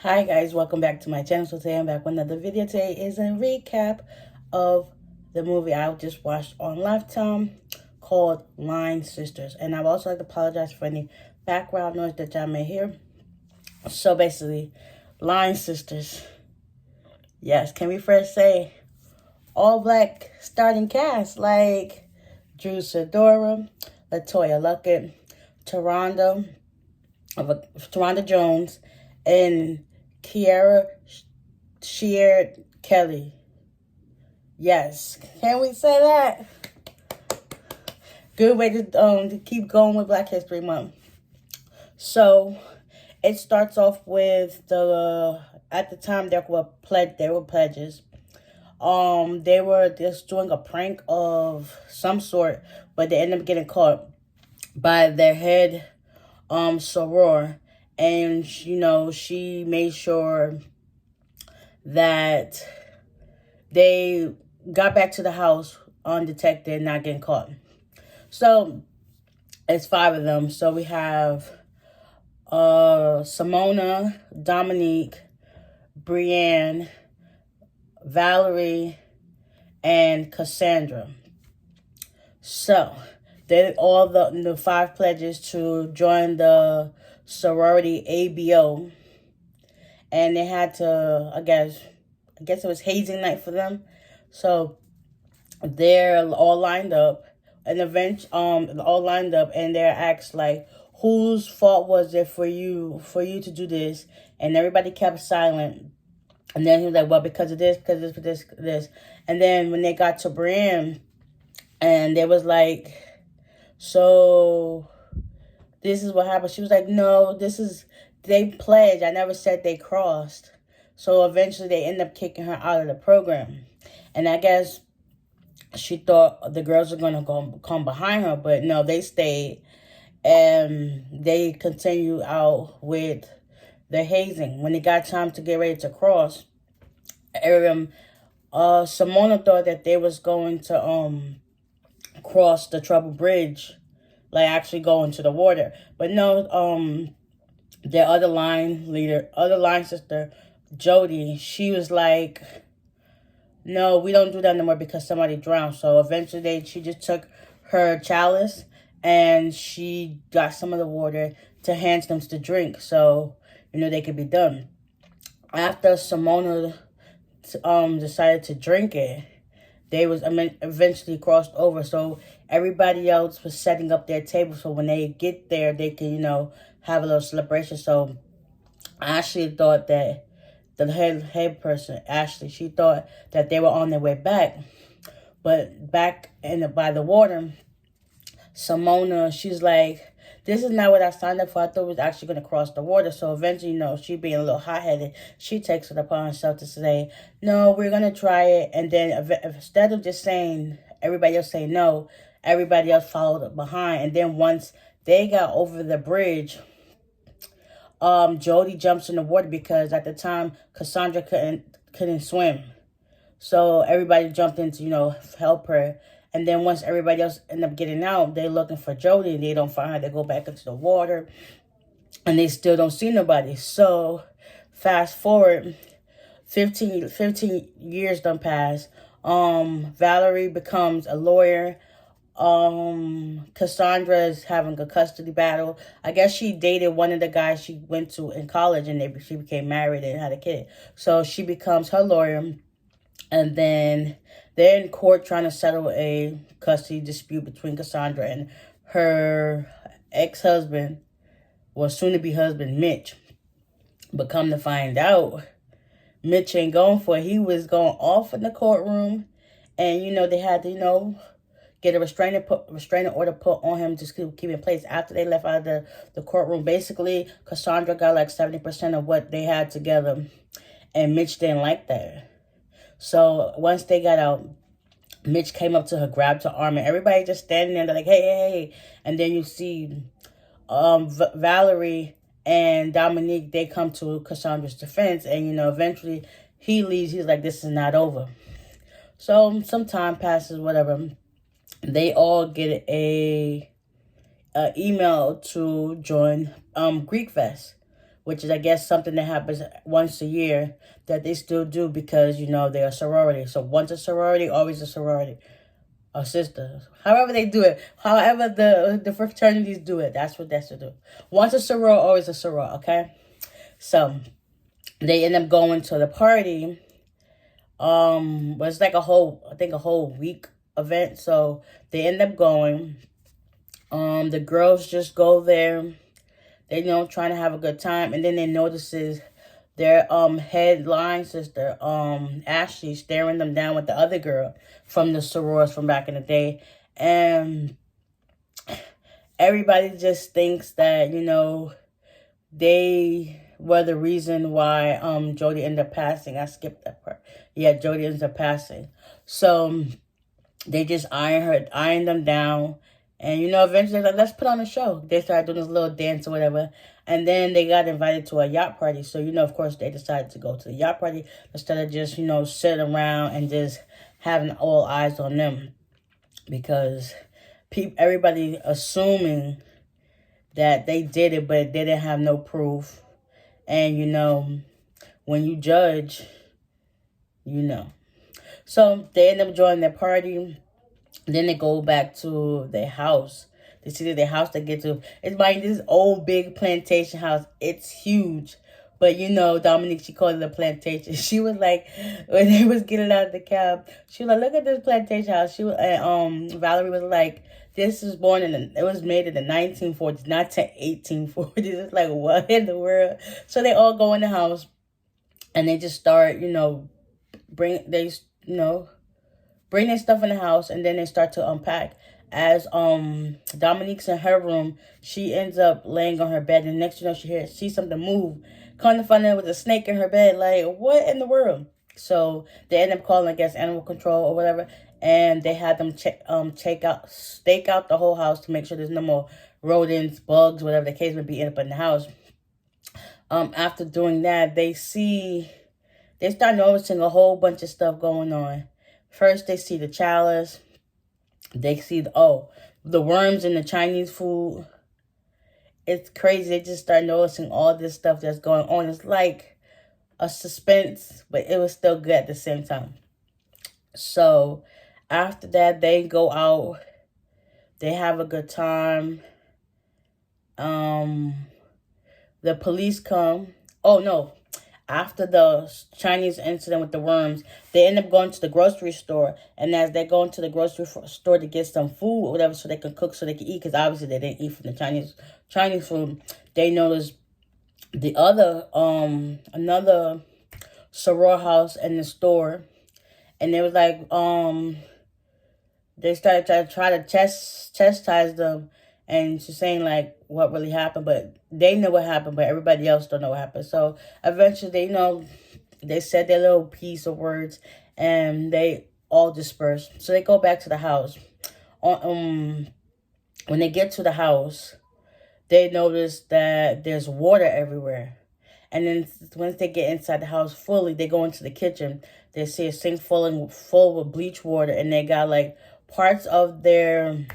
Hi guys, welcome back to my channel. So today I'm back with another video. Today is a recap of the movie I just watched on Lifetime called Line Sisters. And I'd also like to apologize for any background noise that y'all may hear. So basically, Line Sisters. Yes, can we first say all black starting cast like Drew Sidora, Latoya Luckett, Taronda Jones, and Kiara sheard-kelly. Yes, can we say that? Good way to keep going with Black History Month. So it starts off with at the time they were pledges. They were just doing a prank of some sort, but they ended up getting caught by their head soror, and she made sure that they got back to the house undetected, not getting caught. So it's 5 of them. So we have Simona, Dominique, Brienne, Valerie, and Cassandra. So they all the 5 pledges to join the sorority ABO, and they had to, I guess it was hazing night for them. So they're all lined up, and all lined up, and they're asked like, whose fault was it for you to do this? And everybody kept silent. And then he was like, well, because of this, this. And then when they got to Brienne, and they was like, so this is what happened. She was like, no, they pledged. I never said they crossed. So eventually they end up kicking her out of the program. And I guess she thought the girls were going to come behind her, but no, they stayed. And they continued out with the hazing. When it got time to get ready to cross, Simona thought that they was going to cross the Trouble Bridge, like actually go into the water. But no, their other line sister, Jody, she was like, no, we don't do that no more because somebody drowned. So eventually she just took her chalice and she got some of the water to hand them to drink, so they could be done. After Simona decided to drink it, they was eventually crossed over. So everybody else was setting up their table, so when they get there, they can have a little celebration. So I actually thought that the head person, Ashley, she thought that they were on their way back. But back by the water, Simona, she's like, this is not what I signed up for. I thought we was actually going to cross the water. So eventually, she being a little hot-headed, she takes it upon herself to say, no, we're going to try it. And then instead of just saying, everybody else say no, everybody else followed behind. And then once they got over the bridge, Jody jumps in the water because at the time Cassandra couldn't swim. So everybody jumped in to help her. And then once everybody else ended up getting out, they're looking for Jody, and they don't find her. They go back into the water, and they still don't see nobody. So fast forward, 15 years done pass. Valerie becomes a lawyer. Cassandra is having a custody battle. I guess she dated one of the guys she went to in college, and she became married and had a kid. So she becomes her lawyer. And then they're in court trying to settle a custody dispute between Cassandra and her ex-husband, or soon-to-be husband, Mitch. But come to find out, Mitch ain't going for it. He was going off in the courtroom. And, they had to, get a restraining order put on him to keep in place after they left out of the courtroom. Basically, Cassandra got like 70% of what they had together. And Mitch didn't like that. So once they got out, Mitch came up to her, grabbed her arm, and everybody just standing there. They're like, hey, hey, hey. And then you see Valerie and Dominique, they come to Cassandra's defense. And, eventually he leaves. He's like, this is not over. So some time passes, whatever. They all get a email to join Greek Fest, which is, I guess, something that happens once a year that they still do because, they're a sorority. So once a sorority, always a sorority. Or sister. However they do it. However the fraternities do it. That's what that's to do. Once a soror, always a soror, okay? So they end up going to the party. But it's like a whole week event. So they end up going. The girls just go there. They trying to have a good time, and then they notices their headline sister, Ashley, staring them down with the other girl from the sorors from back in the day. And everybody just thinks that, they were the reason why Jody ended up passing. I skipped that part. Yeah, Jody ends up passing. So they just iron them down. And, eventually they're like, let's put on a show. They started doing this little dance or whatever. And then they got invited to a yacht party. So, of course, they decided to go to the yacht party instead of just, sitting around and just having all eyes on them. Because everybody assuming that they did it, but they didn't have no proof. And, when you judge, So they end up joining their party. Then they go back to their house. They see that their house they get to. It's by this old big plantation house. It's huge. But Dominique, she called it a plantation. She was like, when they was getting out of the cab, she was like, look at this plantation house. She was, Valerie was like, this was it was made in the 1940s, not the 1840s. It's like, what in the world? So they all go in the house and they just start, bring their stuff in the house, and then they start to unpack. As Dominique's in her room, she ends up laying on her bed, and next she sees something move. Come to find out with a snake in her bed. Like, what in the world? So they end up calling, I guess, animal control or whatever, and they had them stake out the whole house to make sure there's no more rodents, bugs, whatever the case may be, end up in the house. After doing that, they start noticing a whole bunch of stuff going on. First, they see the chalice. They see the worms in the Chinese food. It's crazy. They just start noticing all this stuff that's going on. It's like a suspense, but it was still good at the same time. So after that, they go out. They have a good time. The police come. Oh, no. After the Chinese incident with the worms, they end up going to the grocery store. And as they go into the grocery store to get some food or whatever so they can cook, so they can eat, because obviously they didn't eat from the Chinese food, they noticed the other, another soror house in the store. And they was like, they started to try to chastise them. And she's saying, like, what really happened. But they know what happened, but everybody else don't know what happened. So eventually, they said their little piece of words, and they all dispersed. So they go back to the house. When they get to the house, they notice that there's water everywhere. And then once they get inside the house fully, they go into the kitchen. They see a sink full with bleach water, and they got, like, parts of their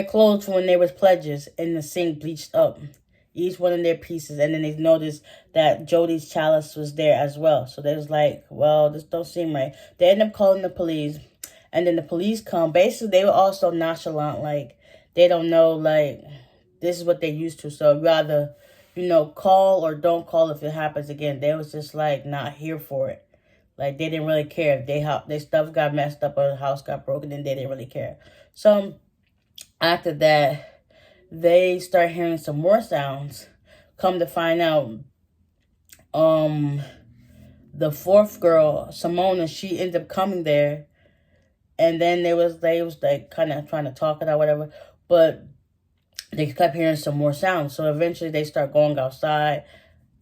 clothes from when they was pledges in the sink bleached up, each one of their pieces. And then they noticed that Jody's chalice was there as well. So they was like, well, this don't seem right. They end up calling the police, and then the police come. Basically, they were also nonchalant, like they don't know, like this is what they used to. So rather, call or don't call if it happens again. They was just like not here for it. Like, they didn't really care if their stuff got messed up or the house got broken, and they didn't really care. So after that, they start hearing some more sounds. Come to find out, the fourth girl, Simona, she ended up coming there, and then they was like kind of trying to talk it out, whatever. But they kept hearing some more sounds. So eventually, they start going outside.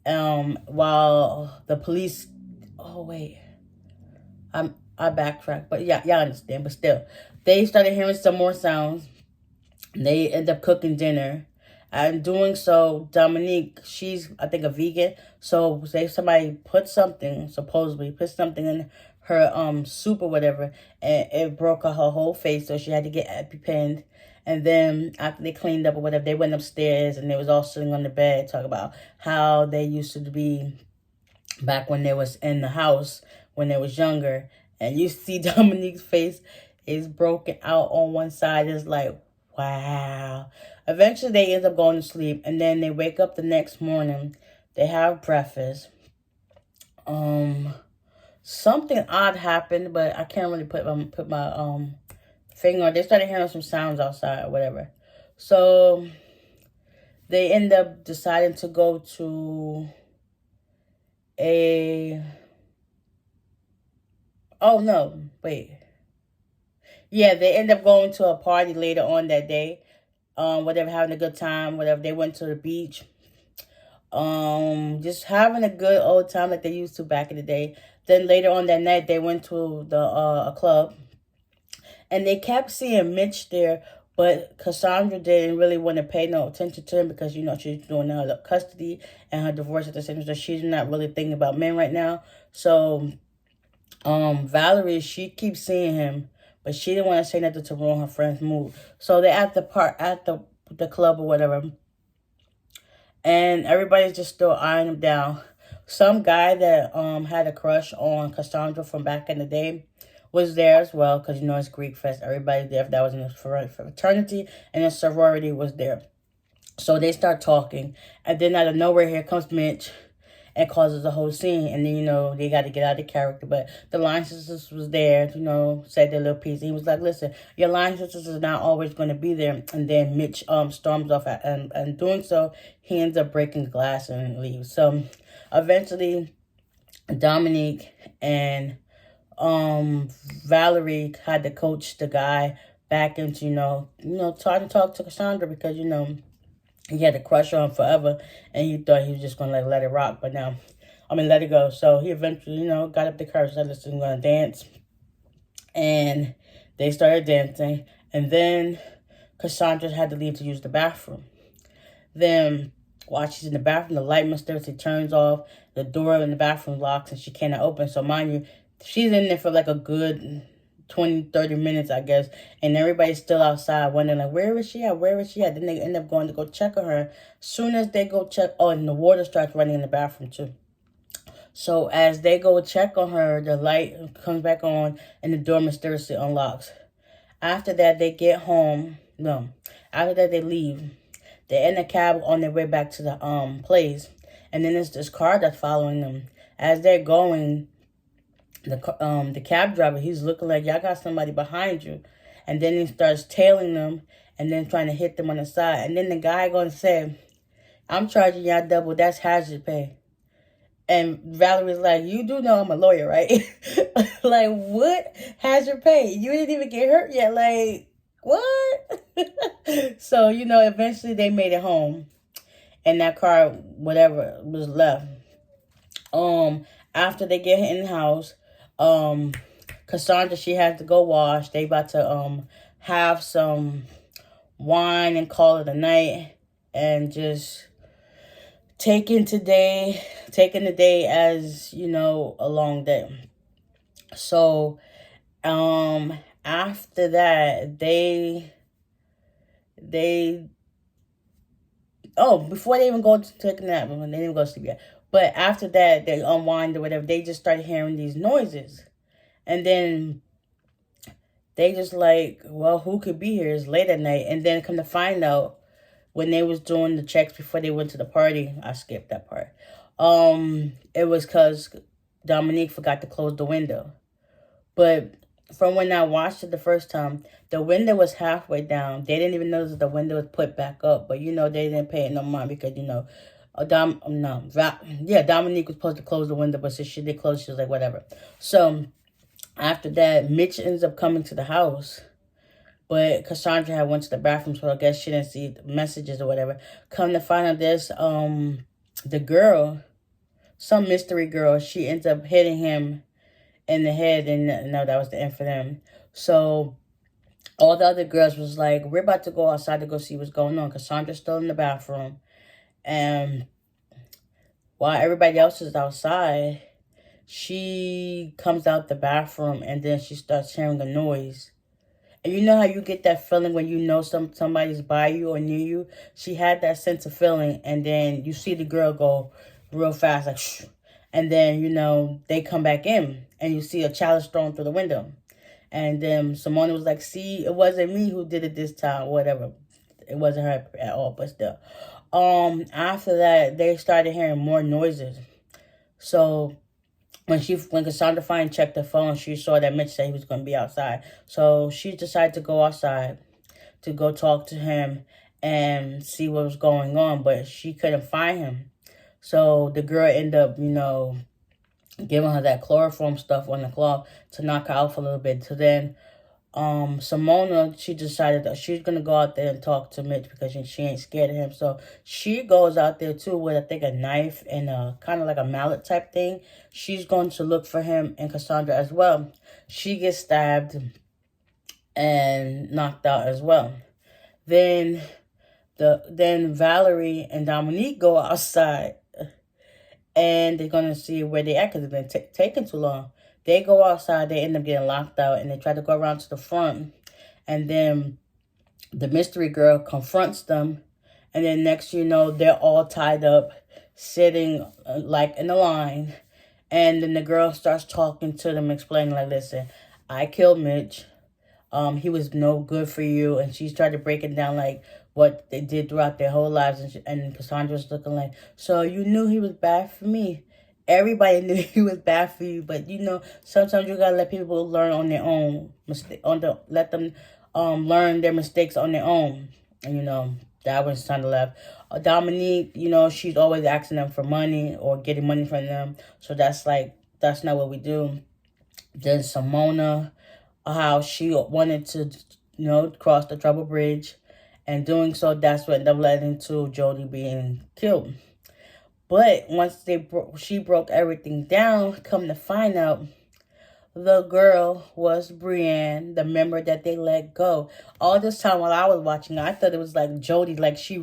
While the police. Oh wait. I backtrack, but yeah, y'all understand. But still, they started hearing some more sounds. They end up cooking dinner, and doing so, Dominique, she's, I think, a vegan. So say somebody supposedly put something in her soup or whatever, and it broke out her whole face, so she had to get EpiPenned. And then after they cleaned up or whatever, they went upstairs and they was all sitting on the bed talking about how they used to be back when they was in the house when they was younger. And you see Dominique's face is broken out on one side. It's like, wow. Eventually they end up going to sleep, and then they wake up the next morning. They have breakfast. Something odd happened, but I can't really put my finger on. They started hearing some sounds outside or whatever. So they end up deciding to go to oh no, wait. Yeah, they end up going to a party later on that day. Whatever, having a good time, whatever. They went to the beach. Just having a good old time like they used to back in the day. Then later on that night, they went to the a club, and they kept seeing Mitch there, but Cassandra didn't really want to pay no attention to him because, you know, she's doing her custody and her divorce at the same time, so she's not really thinking about men right now. So, Valerie, she keeps seeing him, but she didn't want to say nothing to ruin her friend's mood. So they're at the club or whatever, and everybody's just still eyeing him down. Some guy that had a crush on Cassandra from back in the day was there as well, because, you know, it's Greek fest. Everybody there that was in the fraternity and the sorority was there. So they start talking, and then out of nowhere, here comes Mitch and causes a whole scene. And then, you know, they got to get out of character. But the line sisters was there, you know, said their little piece. And he was like, listen, your line sisters is not always going to be there. And then Mitch storms off, and doing so, he ends up breaking glass and leaves. So eventually, Dominique and Valerie had to coach the guy back into, trying to talk to Cassandra because, you know, he had a crush on him forever, and he thought he was just going to, like, let it rock. But now, let it go. So he eventually, you know, got up the courage, said, listen, I'm going to dance. And they started dancing. And then Cassandra had to leave to use the bathroom. Then, while she's in the bathroom, the light mysteriously turns off. The door in the bathroom locks, and she cannot open. So, mind you, she's in there for, like, a good 20, 30 minutes, I guess. And everybody's still outside wondering, like, where is she at? Where is she at? Then they end up going to go check on her. Soon as they go check, and the water starts running in the bathroom, too. So as they go check on her, the light comes back on, and the door mysteriously unlocks. After that, they get home. No. After that, they leave. They're in a cab on their way back to the place. And then there's this car that's following them. As they're going, the cab driver, he's looking like, y'all got somebody behind you. And then he starts tailing them and then trying to hit them on the side. And then the guy going to say, I'm charging y'all double. That's hazard pay. And Valerie's like, you do know I'm a lawyer, right? Like, what? Hazard pay? You didn't even get hurt yet. Like, what? So, you know, eventually they made it home. And that car, whatever, was left. After they get in the house, Cassandra, she has to go wash. They about to have some wine and call it a night, and just taking the day as, you know, a long day. So after that, before they even go to take a nap, they didn't even go to sleep yet. But after that, they unwind or whatever, they just started hearing these noises. And then they just like, well, who could be here? It's late at night. And then come to find out, when they was doing the checks before they went to the party, I skipped that part. It was because Dominique forgot to close the window. But from when I watched it the first time, the window was halfway down. They didn't even notice that the window was put back up. But, you know, they didn't pay it no mind because, you know, Dominique was supposed to close the window, but since she did close, she was like, whatever. So after that, Mitch ends up coming to the house. But Cassandra had went to the bathroom, so I guess she didn't see the messages or whatever. Come to find out this, the girl, some mystery girl, she ends up hitting him in the head, and no, that was the end for them. So all the other girls was like, we're about to go outside to go see what's going on. Cassandra's still in the bathroom. And while everybody else is outside, she comes out the bathroom, and then she starts hearing a noise. And you know how you get that feeling when you know somebody's by you or near you? She had that sense of feeling, and then you see the girl go real fast, like, shh. And then, they come back in, and you see a chalice thrown through the window. And then Simone was like, see, it wasn't me who did it this time, whatever. It wasn't her at all, but still. After that, they started hearing more noises. So when Cassandra finally checked her phone, she saw that Mitch said he was going to be outside. So she decided to go outside to go talk to him and see what was going on, but she couldn't find him. So the girl ended up, giving her that chloroform stuff on the claw to knock her out for a little bit. So then Simona, she decided that she's going to go out there and talk to Mitch because she ain't scared of him. So she goes out there too with, I think, a knife and a kind of like a mallet type thing. She's going to look for him and Cassandra as well. She gets stabbed and knocked out as well. Then Valerie and Dominique go outside and they're going to see where they at because it's been taking too long. They go outside, they end up getting locked out, and they try to go around to the front. And then the mystery girl confronts them. And then next you know, they're all tied up, sitting like in a line. And then the girl starts talking to them, explaining like, listen, I killed Mitch. He was no good for you. And she's tried to break it down like what they did throughout their whole lives. And Cassandra's looking like, so you knew he was bad for me. Everybody knew he was bad for you, but sometimes you gotta let people learn on their own let them learn their mistakes on their own. And that was kind of left. Dominique, she's always asking them for money or getting money from them, so that's not what we do. Then Simona, how she wanted to cross the trouble bridge, and doing so, that's what ended up leading to Jody being killed. But once she broke everything down, come to find out, the girl was Brienne, the member that they let go. All this time while I was watching, I thought it was like Jody, like she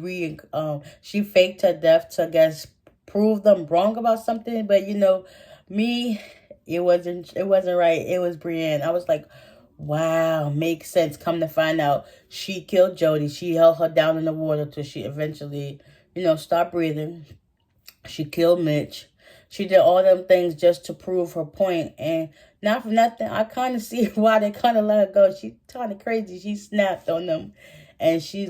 faked her death to, I guess, prove them wrong about something. But me, it wasn't right. It was Brienne. I was like, wow, makes sense. Come to find out, she killed Jody. She held her down in the water till she eventually, stopped breathing. She killed Mitch. She did all them things just to prove her point. And not for nothing, I kind of see why they kind of let her go. She's kind of crazy. She snapped on them. And she,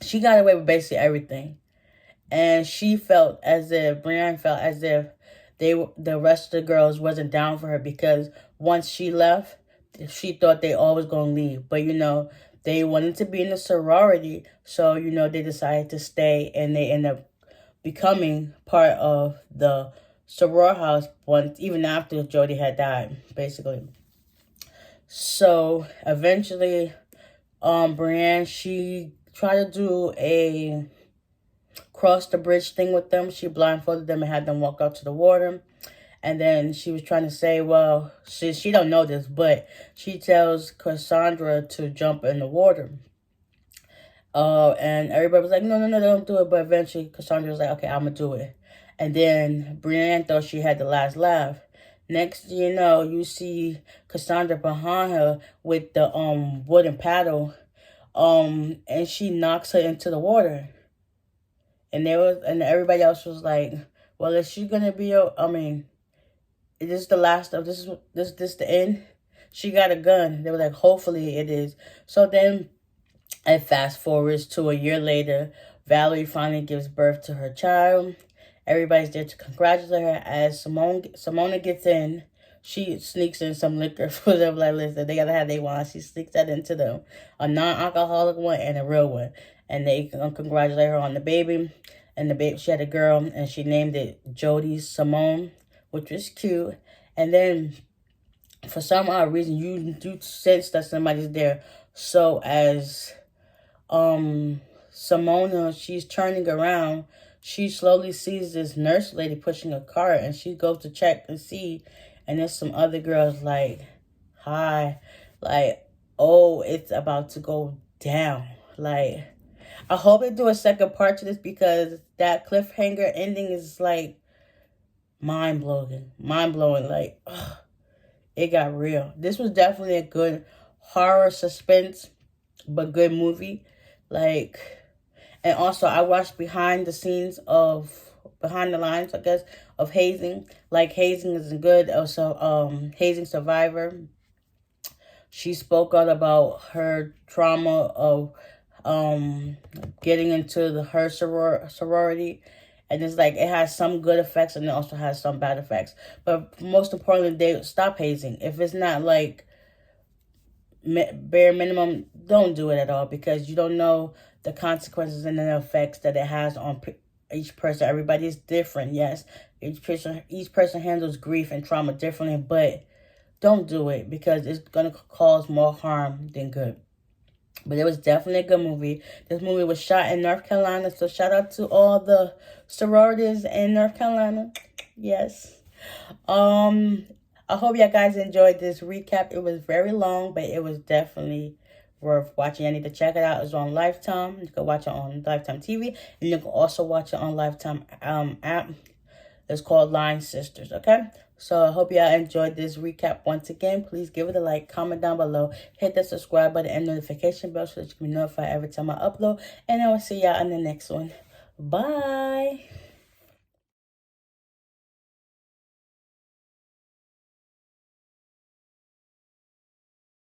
she got away with basically everything. And Brienne felt as if the rest of the girls wasn't down for her, because once she left, she thought they all was going to leave. But, they wanted to be in the sorority, so, they decided to stay, and they ended up becoming part of the soror house even after Jody had died, basically. So, eventually, Brienne, she tried to do a cross the bridge thing with them. She blindfolded them and had them walk out to the water. And then she was trying to say, well, she don't know this, but she tells Cassandra to jump in the water. And everybody was like, no, don't do it. But eventually Cassandra was like, okay, I'm going to do it. And then Brienne thought she had the last laugh. Next, you see Cassandra behind her with the wooden paddle. And she knocks her into the water. And everybody else was like, well, is she going to be, is this the last of this the end? She got a gun. They were like, hopefully it is. So then it fast forwards to a year later. Valerie finally gives birth to her child. Everybody's there to congratulate her. As Simona gets in, she sneaks in some liquor for them. Like, listen, they gotta have their wine. She sneaks that into them, a non-alcoholic one and a real one. And they congratulate her on the baby. And the baby, she had a girl, and she named it Jody Simone, which was cute. And then, for some odd reason, you do sense that somebody's there. So as Simona, she's turning around, she slowly sees this nurse lady pushing a cart, and she goes to check and see, and there's some other girls like, hi, like, oh, it's about to go down. Like, I hope they do a second part to this, because that cliffhanger ending is like mind-blowing. Like, ugh. it got real. This was definitely a good horror suspense, but good movie. Like, and also I watched behind the lines, I guess, of hazing. Like, hazing is good. Also, hazing survivor. She spoke out about her trauma of getting into her sorority. And it's like, it has some good effects and it also has some bad effects. But most importantly, they stop hazing. If it's not like bare minimum, don't do it at all, because you don't know the consequences and the effects that it has on each person. Everybody is different, yes. Each person handles grief and trauma differently, but don't do it, because it's going to cause more harm than good. But it was definitely a good movie. This movie was shot in North Carolina, so shout out to all the sororities in North Carolina. Yes. I hope you guys enjoyed this recap. It was very long, but it was definitely worth watching. I need to check it out. It's on Lifetime. You can watch it on Lifetime TV, and you can also watch it on Lifetime app. It's called Line Sisters, okay? So I hope y'all enjoyed this recap once again. Please give it a like, comment down below, hit the subscribe button and notification bell so that you can be notified every time I upload. And I will see y'all in the next one. Bye.